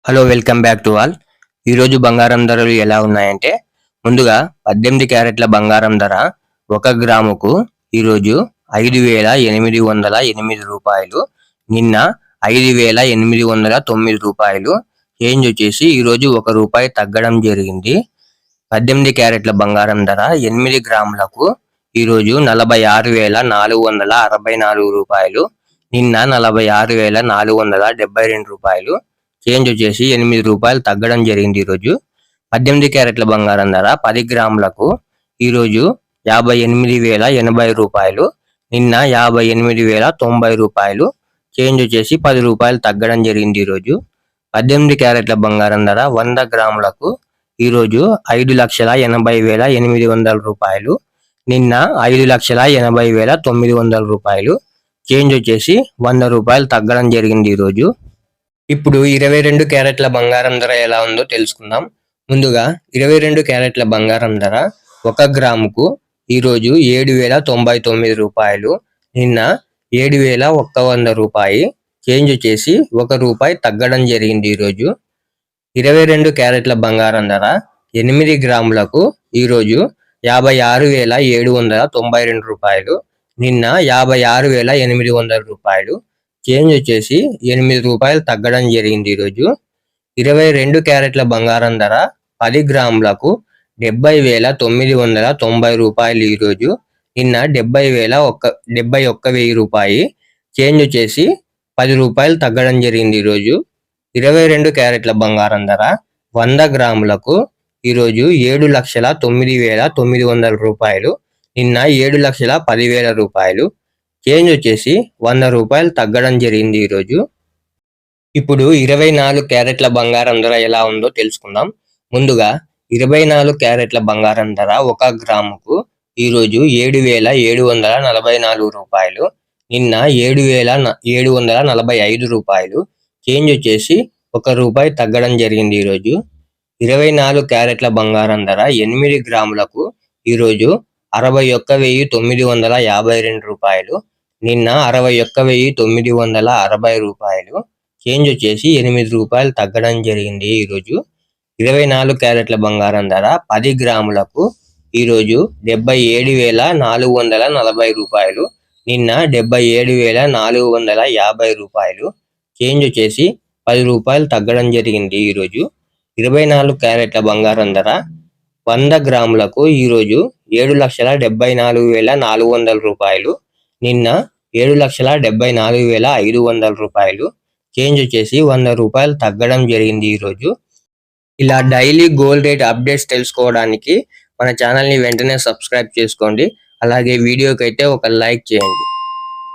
Hello welcome back to all. ఈరోజు బంగారం ధరలు ఎలా ఉన్నాయంటే, ముందుగా 18 క్యారెట్ల బంగారం ధర 1 గ్రాముకు ఈరోజు 5,808 రూపాయలు, నిన్న 5,809 రూపాయలు. చేంజ్ వచ్చేసి ఈరోజు 1 రూపాయి తగ్గడం జరిగింది. 18 క్యారెట్ల బంగారం ధర 8 గ్రాములకు ఈరోజు 46,464 రూపాయలు, నిన్న 46,472 రూపాయలు. చేంజ్ వచ్చేసి 8 రూపాయలు తగ్గడం జరిగింది. ఈరోజు 18 క్యారెట్ల బంగారం ధర 10 గ్రాములకు ఈరోజు 58,080 రూపాయలు, నిన్న 58,090 రూపాయలు. చేంజ్ వచ్చేసి 10 రూపాయలు తగ్గడం జరిగింది. ఈరోజు 18 క్యారెట్ల బంగారం ధర 100 గ్రాములకు ఈరోజు 5,80,800 రూపాయలు, నిన్న 5,80,900 రూపాయలు. చేంజ్ వచ్చేసి 100 రూపాయలు తగ్గడం జరిగింది. ఈరోజు ఇప్పుడు 22 క్యారెట్ల బంగారం ధర ఎలా ఉందో తెలుసుకుందాం. ముందుగా 22 క్యారెట్ల బంగారం ధర 1 గ్రాముకు ఈరోజు 7,099 రూపాయలు, నిన్న 7,100 రూపాయి. చేంజ్ వచ్చేసి 1 రూపాయి తగ్గడం జరిగింది. ఈరోజు 22 క్యారెట్ల బంగారం ధర 8 గ్రాములకు ఈరోజు 56,792 రూపాయలు, నిన్న 56,800 రూపాయలు. చేంజ్ వచ్చేసి 8 రూపాయలు తగ్గడం జరిగింది. ఈరోజు 22 క్యారెట్ల బంగారం ధర 10 గ్రాములకు 70,990 రూపాయలు ఈరోజు, నిన్న 71,000 రూపాయి. చేంజ్ వచ్చేసి 10 రూపాయలు తగ్గడం జరిగింది. ఈరోజు 22 క్యారెట్ల బంగారం ధర 100 గ్రాములకు ఈరోజు 7,09,900 రూపాయలు, నిన్న 7,10,000 రూపాయలు. చేంజ్ వచ్చేసి 100 రూపాయలు తగ్గడం జరిగింది. ఈరోజు ఇప్పుడు 24 క్యారెట్ల బంగారం ధర ఎలా ఉందో తెలుసుకుందాం. ముందుగా 24 క్యారెట్ల బంగారం ధర 1 గ్రాముకు ఈరోజు 7,744 రూపాయలు, నిన్న 7,745 రూపాయలు. చేంజ్ వచ్చేసి 1 రూపాయి తగ్గడం జరిగింది. ఈరోజు 24 క్యారెట్ల బంగారం ధర 8 గ్రాములకు ఈరోజు 61,952 రూపాయలు, నిన్న 61,960 రూపాయలు. చేంజ్ వచ్చేసి 8 రూపాయలు తగ్గడం జరిగింది. ఈరోజు 24 క్యారెట్ల బంగారం ధర 10 గ్రాములకు ఈరోజు 77,440 రూపాయలు, నిన్న 77,450 రూపాయలు. చేంజ్ వచ్చేసి 10 రూపాయలు తగ్గడం జరిగింది. ఈరోజు 24 క్యారెట్ల బంగారం ధర 100 గ్రాములకు ఈరోజు 7,74,400 రూపాయలు, నిన్న 7,74,500 రూపాయలు. చేంజ్ వచ్చేసి 100 రూపాయలు తగ్గడం జరిగింది. ఈరోజు ఇలా డైలీ గోల్డ్ రేట్ అప్డేట్స్ తెలుసుకోవడానికి మన ఛానల్ని వెంటనే సబ్స్క్రైబ్ చేసుకోండి. అలాగే వీడియోకి అయితే ఒక లైక్ చేయండి.